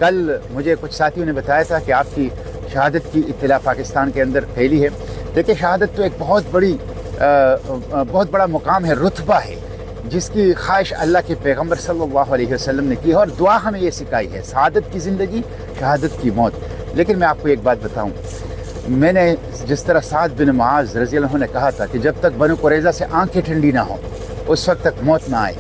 کل مجھے کچھ ساتھیوں نے بتایا تھا کہ آپ کی شہادت کی اطلاع پاکستان کے اندر پھیلی ہے. دیکھیں شہادت تو ایک بہت بڑا مقام ہے, رتبہ ہے, جس کی خواہش اللہ کے پیغمبر صلی اللہ علیہ وسلم نے کی ہے, اور دعا ہمیں یہ سکھائی ہے, سعادت کی زندگی, شہادت کی موت. لیکن میں آپ کو ایک بات بتاؤں, میں نے جس طرح سعد بن معاذ رضی اللہ عنہ نے کہا تھا کہ جب تک بنو قریظہ سے آنکھیں ٹھنڈی نہ ہوں اس وقت تک موت نہ آئے,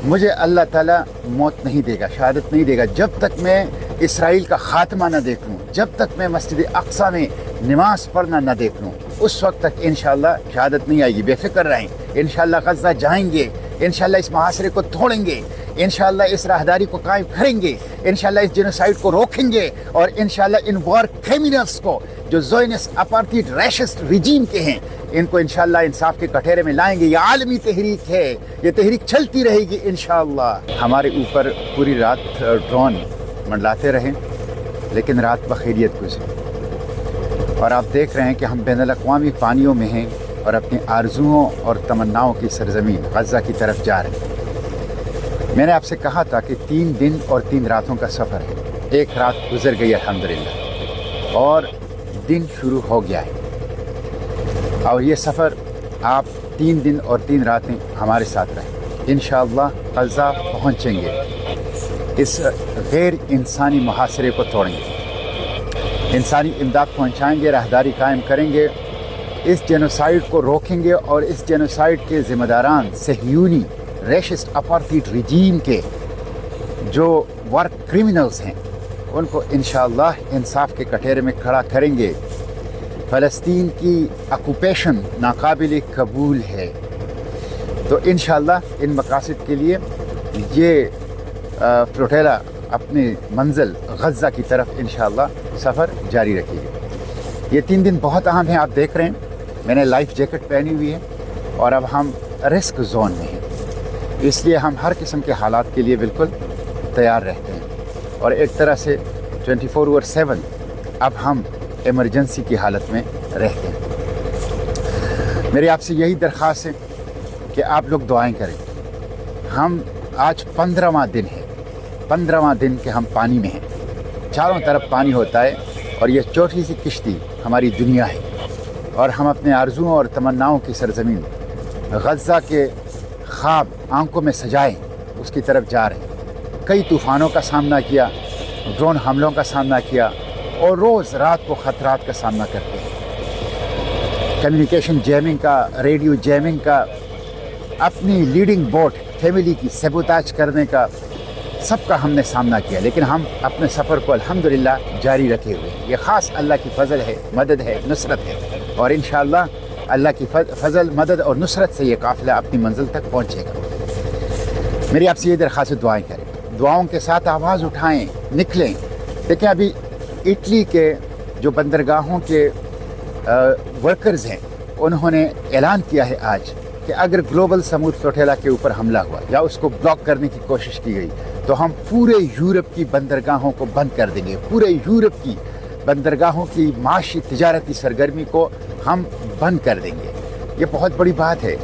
مجھے اللہ تعالیٰ موت نہیں دے گا, شہادت نہیں دے گا جب تک میں اسرائیل کا خاتمہ نہ دیکھ لوں, جب تک میں مسجد اقصیٰ میں نماز پڑھنا نہ دیکھ لوں, اس وقت تک انشاءاللہ شہادت نہیں آئے گی. بے فکر رہیں, انشاءاللہ غزہ جائیں گے, انشاءاللہ اس محاصرے کو توڑیں گے, انشاءاللہ اس راہداری کو قائم کریں گے, انشاءاللہ اس جینوسائیڈ کو روکیں گے, اور انشاءاللہ ان وار کرمنلز کو جو زائنسٹ اپارٹھائڈ ریشسٹ رجیم کے ہیں ان کو انشاءاللہ انصاف کے کٹہرے میں لائیں گے. یہ عالمی تحریک ہے, یہ تحریک چلتی رہے گی انشاءاللہ. ہمارے اوپر پوری رات ڈرون منڈلاتے رہیں لیکن رات بخیریت گزری, اور آپ دیکھ رہے ہیں کہ ہم بین الاقوامی پانیوں میں ہیں اور اپنی آرزوؤں اور تمناؤں کی سرزمین غزہ کی طرف جا رہے ہیں. میں نے آپ سے کہا تھا کہ 3 دن اور 3 راتوں کا سفر ہے. ایک رات گزر گئی الحمدللہ, اور دن شروع ہو گیا ہے, اور یہ سفر آپ 3 دن اور 3 راتیں ہمارے ساتھ رہیں. انشاءاللہ غزہ پہنچیں گے, اس غیر انسانی محاصرے کو توڑیں گے, انسانی امداد پہنچائیں گے, راہداری قائم کریں گے, اس جینوسائیڈ کو روکیں گے, اور اس جینوسائیڈ کے ذمہ داران صہیونی ریشسٹ اپارٹھائڈ رجیم کے جو وار کرمنلز ہیں ان کو انشاءاللہ انصاف کے کٹہرے میں کھڑا کریں گے. فلسطین کی آکوپیشن ناقابل قبول ہے, تو انشاءاللہ ان مقاصد کے لیے یہ فلوٹیلا اپنی منزل غزہ کی طرف انشاءاللہ سفر جاری رکھے گی. یہ 3 دن بہت اہم ہیں. آپ دیکھ رہے ہیں میں نے لائف جیکٹ پہنی ہوئی ہے, اور اب ہم رسک زون میں ہیں, اس لیے ہم ہر قسم کے حالات کے لیے بالکل تیار رہتے ہیں, اور ایک طرح سے 24/7 اب ہم ایمرجنسی کی حالت میں رہتے ہیں. میری آپ سے یہی درخواست ہے کہ آپ لوگ دعائیں کریں. ہم آج 15واں دن ہے, 15واں دن کہ ہم پانی میں ہیں, چاروں طرف پانی ہوتا ہے, اور یہ چھوٹی سی کشتی ہماری دنیا ہے, اور ہم اپنے آرزوؤں اور تمناؤں کی سرزمین غزہ کے خواب آنکھوں میں سجائیں اس کی طرف جا رہے ہیں. کئی طوفانوں کا سامنا کیا, ڈرون حملوں کا سامنا کیا, اور روز رات کو خطرات کا سامنا کرتے ہیں. کمیونیکیشن جیمنگ کا, ریڈیو جیمنگ کا, اپنی لیڈنگ بوٹ فیملی کی سیبوتاج کرنے کا, سب کا ہم نے سامنا کیا, لیکن ہم اپنے سفر کو الحمدللہ جاری رکھے ہوئے ہیں. یہ خاص اللہ کی فضل ہے, مدد ہے, نصرت ہے, اور انشاءاللہ اللہ کی فضل, مدد اور نصرت سے یہ قافلہ اپنی منزل تک پہنچے گا. میری آپ سے یہ درخواست ہے, دعائیں کریں, دعاؤں کے ساتھ آواز اٹھائیں, نکلیں. دیکھیں ابھی اٹلی کے جو بندرگاہوں کے ورکرز ہیں انہوں نے اعلان کیا ہے آج کہ اگر گلوبل سمود فلوٹیلا کے اوپر حملہ ہوا یا اس کو بلاک کرنے کی کوشش کی گئی تو ہم پورے یورپ کی بندرگاہوں کو بند کر دیں گے. پورے یورپ کی بندرگاہوں کی معاشی تجارتی سرگرمی کو ہم بند کر دیں گے. یہ بہت بڑی بات ہے.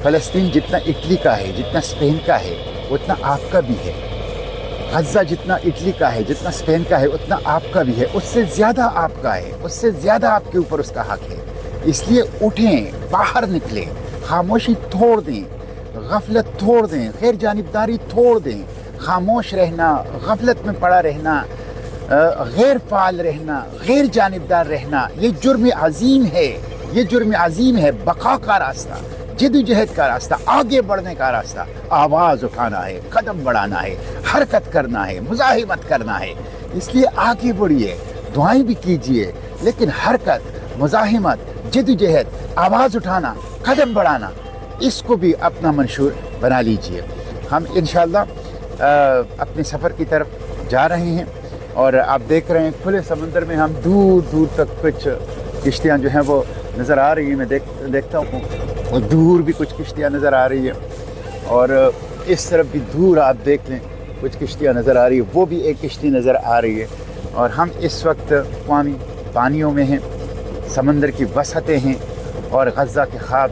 فلسطین جتنا اٹلی کا ہے, جتنا اسپین کا ہے, اتنا آپ کا بھی ہے. غزہ جتنا اٹلی کا ہے, جتنا اسپین کا ہے, اتنا آپ کا بھی ہے. اس سے زیادہ آپ کا ہے, اس سے زیادہ آپ کے اوپر اس کا حق ہے. اس لیے اٹھیں, باہر نکلیں, خاموشی توڑ دیں, غفلت توڑ دیں, غیر جانبداری توڑ دیں. خاموش رہنا, غفلت میں پڑا رہنا, غیر فعال رہنا, غیر جانبدار رہنا, یہ جرم عظیم ہے. یہ جرم عظیم ہے. بقا کا راستہ, جدوجہد کا راستہ, آگے بڑھنے کا راستہ آواز اٹھانا ہے, قدم بڑھانا ہے, حرکت کرنا ہے, مزاحمت کرنا ہے. اس لیے آگے بڑھیے, دعائیں بھی کیجیے, لیکن حرکت, مزاحمت, جدوجہد, آواز اٹھانا, قدم بڑھانا, اس کو بھی اپنا منشور بنا لیجیے. ہم انشاءاللہ اپنے سفر کی طرف جا رہے ہیں, اور آپ دیکھ رہے ہیں کھلے سمندر میں ہم دور دور تک کچھ کشتیاں جو ہیں وہ نظر آ رہی ہیں. میں دیکھتا ہوں اور دور بھی کچھ کشتیاں نظر آ رہی ہیں, اور اس طرف بھی دور آپ دیکھ لیں کچھ کشتیاں نظر آ رہی ہیں, وہ بھی ایک کشتی نظر آ رہی ہے. اور ہم اس وقت اقوامی پانیوں میں ہیں, سمندر کی وسعتیں ہیں, اور غزہ کے خواب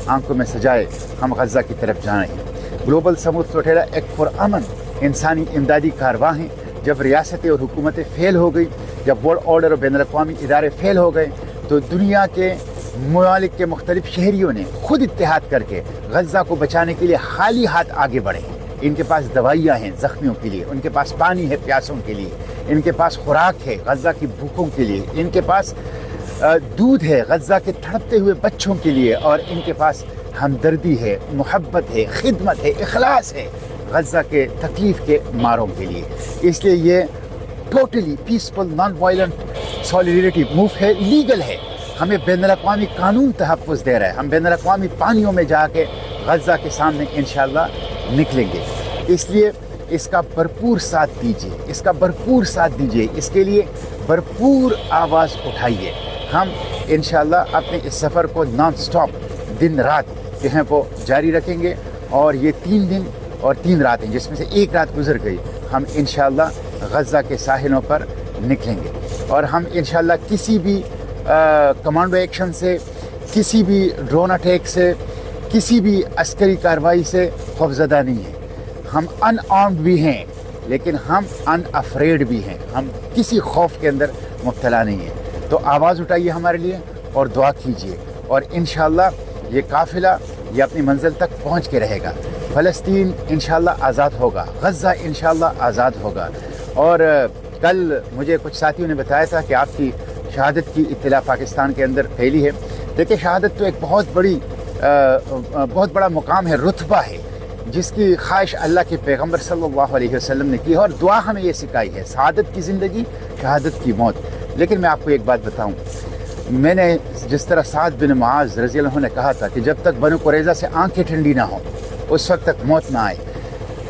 آنکھوں میں سجائے ہم غزہ کی طرف جا رہے ہیں. گلوبل سمود فلوٹیلا ایک پرامن انسانی امدادی کارواں ہیں جب ریاستیں اور حکومتیں فیل ہو گئی، جب ورلڈ آرڈر اور بین الاقوامی ادارے فیل ہو گئے، تو دنیا کے ممالک کے مختلف شہریوں نے خود اتحاد کر کے غزہ کو بچانے کے لیے خالی ہاتھ آگے بڑھے۔ ان کے پاس دوائیاں ہیں زخمیوں کے لیے، ان کے پاس پانی ہے پیاسوں کے لیے، ان کے پاس خوراک ہے غزہ کی بھوکوں کے لیے، ان کے پاس دودھ ہے غزہ کے تڑپتے ہوئے بچوں کے لیے، اور ان کے پاس ہمدردی ہے، محبت ہے، خدمت ہے، اخلاص ہے غزہ کے تکلیف کے ماروں کے لیے۔ اس لیے یہ totally peaceful non violent solidarity move ہے، لیگل ہے، ہمیں بین الاقوامی قانون تحفظ دے رہا ہے۔ ہم بین الاقوامی پانیوں میں جا کے غزہ کے سامنے انشاءاللہ نکلیں گے۔ اس لیے اس کا بھرپور ساتھ دیجیے، اس کا بھرپور ساتھ دیجیے، اس کے لیے بھرپور آواز اٹھائیے۔ ہم انشاءاللہ اپنے اس سفر کو نان سٹاپ دن رات جو ہیں وہ جاری رکھیں گے، اور یہ 3 دن اور 3 راتیں جس میں سے ایک رات گزر گئی، ہم انشاءاللہ غزہ کے ساحلوں پر نکلیں گے، اور ہم انشاءاللہ کسی بھی کمانڈو ایکشن سے، کسی بھی ڈرون اٹیک سے، کسی بھی عسکری کارروائی سے خوفزدہ نہیں ہیں۔ ہم ان آرمڈ بھی ہیں، لیکن ہم ان افریڈ بھی ہیں، ہم کسی خوف کے اندر مبتلا نہیں ہیں۔ تو آواز اٹھائیے ہمارے لیے اور دعا کیجیے، اور انشاءاللہ یہ قافلہ یہ اپنی منزل تک پہنچ کے رہے گا۔ فلسطین انشاءاللہ آزاد ہوگا، غزہ انشاءاللہ آزاد ہوگا۔ اور کل مجھے کچھ ساتھیوں نے بتایا تھا کہ آپ کی شہادت کی اطلاع پاکستان کے اندر پھیلی ہے۔ دیکھیں، شہادت تو ایک بہت بڑا مقام ہے، رتبہ ہے، جس کی خواہش اللہ کے پیغمبر صلی اللہ علیہ وسلم نے کی، اور دعا ہمیں یہ سکھائی ہے، سعادت کی زندگی، شہادت کی موت۔ لیکن میں آپ کو ایک بات بتاؤں، میں نے جس طرح سعد بن معاذ رضی اللہ عنہ نے کہا تھا کہ جب تک بنو قریظہ سے آنکھیں ٹھنڈی نہ ہوں اس وقت تک موت نہ آئے،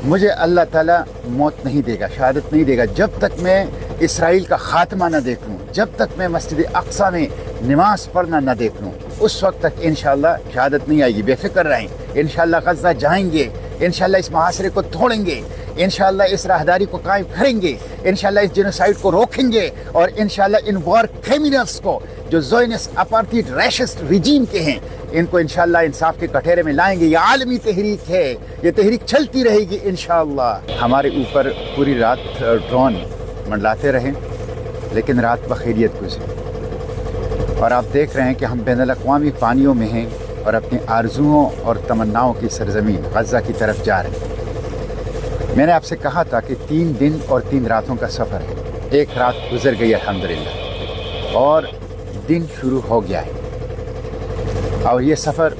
مجھے اللہ تعالیٰ موت نہیں دے گا، شہادت نہیں دے گا جب تک میں اسرائیل کا خاتمہ نہ دیکھ لوں، جب تک میں مسجد اقصیٰ میں نماز پڑھنا نہ دیکھ لوں، اس وقت تک انشاءاللہ شہادت نہیں آئے گی۔ بے فکر رہیں، انشاءاللہ غزہ جائیں گے، انشاءاللہ اس محاصرے کو توڑیں گے، انشاءاللہ اس راہداری کو قائم کریں گے، انشاءاللہ اس جینوسائیڈ کو روکیں گے، اور انشاءاللہ ان وار کرمنلز کو جو زائنسٹ اپارٹھائڈ ریشسٹ ریجیم کے ہیں، ان کو انشاءاللہ انصاف کے کٹہرے میں لائیں گے۔ یہ عالمی تحریک ہے، یہ تحریک چلتی رہے گی انشاءاللہ۔ ہمارے اوپر پوری رات ڈرون منڈلاتے رہیں، لیکن رات بخیریت گزری، اور آپ دیکھ رہے ہیں کہ ہم بین الاقوامی پانیوں میں ہیں اور اپنی آرزوؤں اور تمناؤں کی سرزمین غزہ کی طرف جا رہے ہیں۔ میں نے آپ سے کہا تھا کہ 3 دن اور 3 راتوں کا سفر ہے، ایک رات گزر گئی الحمدللہ، اور دن شروع ہو گیا ہے، اور یہ سفر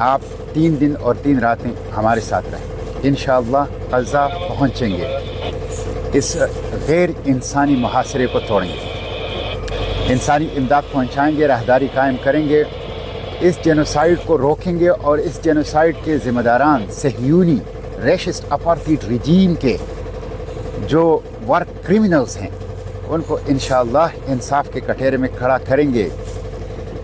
آپ 3 دن اور 3 راتیں ہمارے ساتھ رہیں۔ انشاءاللہ غزہ پہنچیں گے، اس غیر انسانی محاصرے کو توڑیں گے، انسانی امداد پہنچائیں گے، راہداری قائم کریں گے، اس جینوسائیڈ کو روکیں گے، اور اس جینوسائیڈ کے ذمہ داران صہیونی ریشسٹ اپارٹھائڈ ریجیم کے جو وار کرمنلز ہیں ان کو انشاءاللہ انصاف کے کٹہرے میں کھڑا کریں گے۔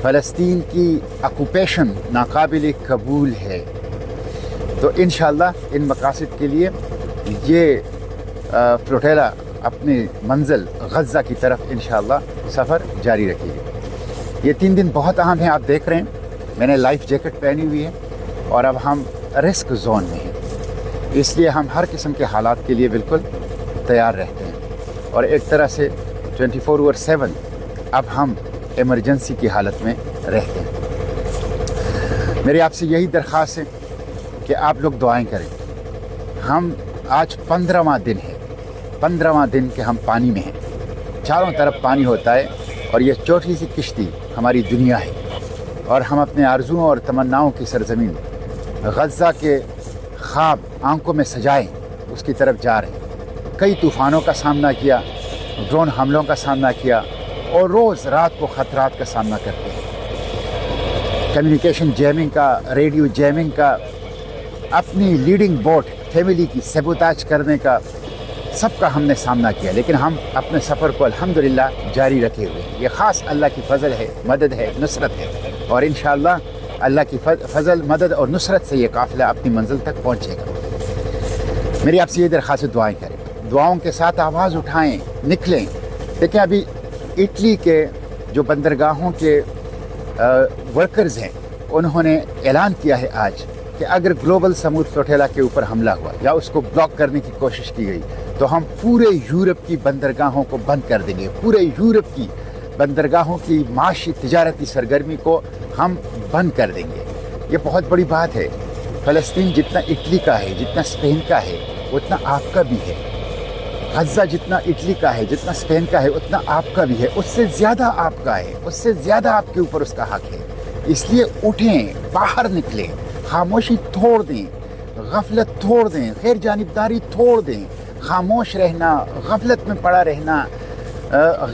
فلسطین کی آکوپیشن ناقابل قبول ہے، تو انشاءاللہ ان مقاصد کے لیے یہ فلوٹیلا اپنی منزل غزہ کی طرف انشاءاللہ سفر جاری رکھے گی۔ یہ 3 دن بہت اہم ہیں، آپ دیکھ رہے ہیں میں نے لائف جیکٹ پہنی ہوئی ہے، اور اب ہم رسک زون میں ہیں، اس لیے ہم ہر قسم کے حالات کے لیے بالکل تیار رہتے ہیں، اور ایک طرح سے 24/7 اب ہم ایمرجنسی کی حالت میں رہتے ہیں۔ میری آپ سے یہی درخواست ہے کہ آپ لوگ دعائیں کریں۔ ہم آج 15واں دن ہے، 15واں دن کہ ہم پانی میں ہیں، چاروں طرف پانی ہوتا ہے، اور یہ چھوٹی سی کشتی ہماری دنیا ہے، اور ہم اپنے آرزوؤں اور تمناؤں کی سرزمین غزہ کے خواب آنکھوں میں سجائیں اس کی طرف جا رہے ہیں۔ کئی طوفانوں کا سامنا کیا، ڈرون حملوں کا سامنا کیا، اور روز رات کو خطرات کا سامنا کرتے ہیں، کمیونیکیشن جیمنگ کا، ریڈیو جیمنگ کا، اپنی لیڈنگ بوٹ فیملی کی سیبوتاج کرنے کا، سب کا ہم نے سامنا کیا، لیکن ہم اپنے سفر کو الحمدللہ جاری رکھے ہوئے ہیں۔ یہ خاص اللہ کی فضل ہے، مدد ہے، نصرت ہے، اور انشاءاللہ اللہ کی فضل، مدد اور نصرت سے یہ قافلہ اپنی منزل تک پہنچے گا۔ میری آپ سے یہ درخواست، دعائیں کریں، دعاؤں کے ساتھ آواز اٹھائیں، نکلیں۔ دیکھیں، ابھی اٹلی کے جو بندرگاہوں کے ورکرز ہیں انہوں نے اعلان کیا ہے آج کہ اگر گلوبل سمود فلوٹیلا کے اوپر حملہ ہوا یا اس کو بلاک کرنے کی کوشش کی گئی تو ہم پورے یورپ کی بندرگاہوں کو بند کر دیں گے، پورے یورپ کی بندرگاہوں کی معاشی تجارتی سرگرمی کو ہم بند کر دیں گے۔ یہ بہت بڑی بات ہے۔ فلسطین جتنا اٹلی کا ہے، جتنا اسپین کا ہے، اتنا آپ کا بھی ہے۔ غزہ جتنا اٹلی کا ہے، جتنا اسپین کا ہے، اتنا آپ کا بھی ہے، اس سے زیادہ آپ کا ہے، اس سے زیادہ آپ کے اوپر اس کا حق ہے۔ اس لیے اٹھیں، باہر نکلیں، خاموشی توڑ دیں، غفلت توڑ دیں، غیر جانبداری توڑ دیں۔ خاموش رہنا، غفلت میں پڑا رہنا،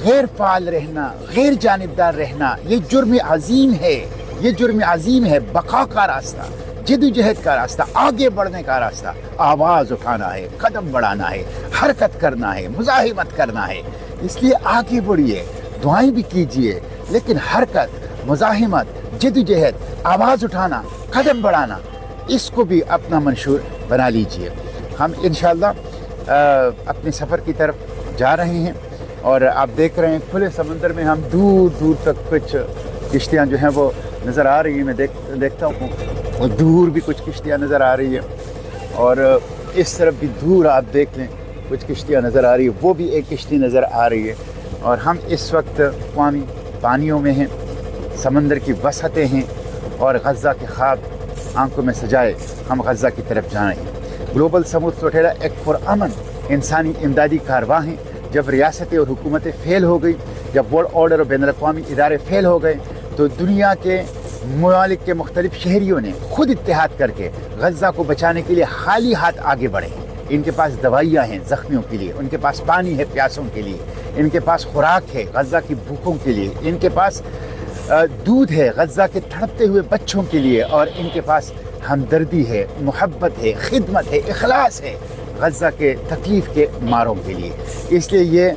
غیر فعال رہنا، غیر جانبدار رہنا، یہ جرم عظیم ہے، یہ جرم عظیم ہے۔ بقا کا راستہ، جدوجہد کا راستہ، آگے بڑھنے کا راستہ آواز اٹھانا ہے، قدم بڑھانا ہے، حرکت کرنا ہے، مزاحمت کرنا ہے۔ اس لیے آگے بڑھیے، دعائیں بھی کیجیے، لیکن حرکت، مزاحمت، جدوجہد، آواز اٹھانا، قدم بڑھانا، اس کو بھی اپنا منشور بنا لیجیے۔ ہم انشاءاللہ اپنے سفر کی طرف جا رہے ہیں، اور آپ دیکھ رہے ہیں کھلے سمندر میں ہم دور دور تک کچھ کشتیاں جو ہیں وہ نظر آ رہی ہیں۔ میں دیکھتا ہوں اور دور بھی کچھ کشتیاں نظر آ رہی ہیں، اور اس طرف بھی دور آپ دیکھ لیں کچھ کشتیاں نظر آ رہی ہیں، وہ بھی ایک کشتی نظر آ رہی ہے۔ اور ہم اس وقت اقوامی پانیوں میں ہیں، سمندر کی وسعتیں ہیں، اور غزہ کے خواب آنکھوں میں سجائے ہم غزہ کی طرف جا رہے ہیں۔ گلوبل سموتھ فلوٹیلا ایک پرامن انسانی امدادی کاررواں ہیں۔ جب ریاستیں اور حکومتیں فیل ہو گئی، جب ورلڈ آرڈر اور بین الاقوامی ادارے فیل ہو گئے، تو دنیا کے ممالک کے مختلف شہریوں نے خود اتحاد کر کے غزہ کو بچانے کے لیے خالی ہاتھ آگے بڑھے۔ ان کے پاس دوائیاں ہیں زخمیوں کے لیے، ان کے پاس پانی ہے پیاسوں کے لیے، ان کے پاس خوراک ہے غزہ کی بھوکوں کے لیے، ان کے پاس دودھ ہے غزہ کے تڑپتے ہوئے بچوں کے لیے، اور ان کے پاس ہمدردی ہے، محبت ہے، خدمت ہے، اخلاص ہے غزہ کے تکلیف کے ماروں کے لیے۔ اس لیے یہ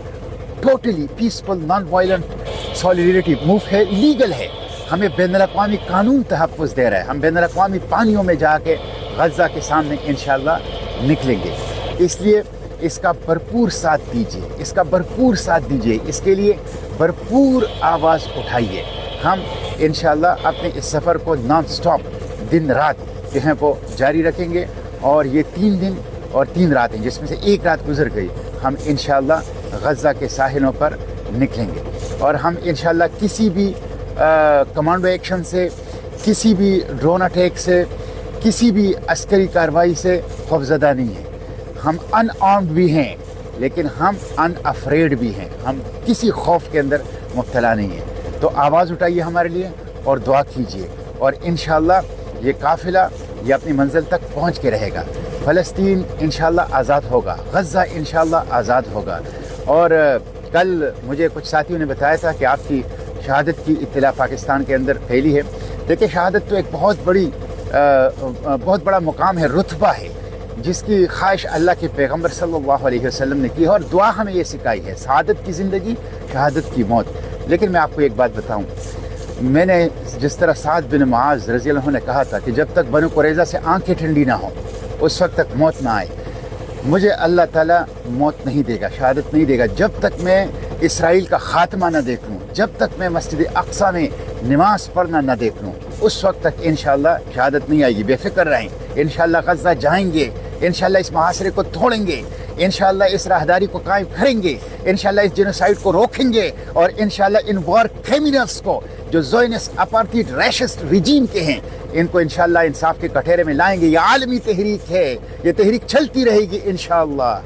totally peaceful non violent solidarity move ہے، لیگل ہے۔ ہمیں بین الاقوامی قانون تحفظ دے رہا ہے۔ ہم بین الاقوامی پانیوں میں جا کے غزہ کے سامنے انشاءاللہ نکلیں گے۔ اس لیے اس کا بھرپور ساتھ دیجیے، اس کا بھرپور ساتھ دیجیے، اس کے لیے بھرپور آواز اٹھائیے۔ ہم انشاءاللہ اپنے اس سفر کو نان سٹاپ دن رات جو ہیں وہ جاری رکھیں گے، اور یہ 3 دن اور 3 راتیں جس میں سے ایک رات گزر گئی، ہم انشاءاللہ غزہ کے ساحلوں پر نکلیں گے، اور ہم انشاءاللہ کسی بھی کمانڈو ایکشن سے، کسی بھی ڈرون اٹیک سے، کسی بھی عسکری کارروائی سے خوفزدہ نہیں ہیں۔ ہم ان آرمڈ بھی ہیں، لیکن ہم ان افریڈ بھی ہیں، ہم کسی خوف کے اندر مبتلا نہیں ہیں۔ تو آواز اٹھائیے ہمارے لیے اور دعا کیجیے، اور انشاءاللہ یہ قافلہ یہ اپنی منزل تک پہنچ کے رہے گا۔ فلسطین انشاءاللہ آزاد ہوگا، غزہ انشاءاللہ آزاد ہوگا۔ اور کل مجھے کچھ ساتھیوں نے بتایا تھا کہ آپ کی شہادت کی اطلاع پاکستان کے اندر پھیلی ہے۔ دیکھیں، شہادت تو ایک بہت بڑا مقام ہے، رتبہ ہے، جس کی خواہش اللہ کے پیغمبر صلی اللہ علیہ وسلم نے کی ہے، اور دعا ہمیں یہ سکھائی ہے، سعادت کی زندگی، شہادت کی موت۔ لیکن میں آپ کو ایک بات بتاؤں، میں نے جس طرح سعد بن معاذ رضی اللہ عنہ نے کہا تھا کہ جب تک بنو قریظہ سے آنکھیں ٹھنڈی نہ ہوں اس وقت تک موت نہ آئے، مجھے اللہ تعالیٰ موت نہیں دے گا، شہادت نہیں دے گا جب تک میں اسرائیل کا خاتمہ نہ دیکھ لوں، جب تک میں مسجد اقصیٰ میں نماز پڑھنا نہ دیکھ لوں، اس وقت تک انشاءاللہ شہادت نہیں آئے گی۔ بے فکر رہیں، انشاءاللہ غزہ جائیں گے، انشاءاللہ اس محاصرے کو توڑیں گے، انشاءاللہ اس راہداری کو قائم کریں گے، انشاءاللہ اس جینوسائیڈ کو روکیں گے، اور انشاءاللہ ان وار کرمنلز کو جو زائنسٹ اپارٹھائڈ ریشسٹ ریجیم کے ہیں، ان کو انشاءاللہ انصاف کے کٹہرے میں لائیں گے۔ یہ عالمی تحریک ہے، یہ تحریک چلتی رہے گی انشاءاللہ۔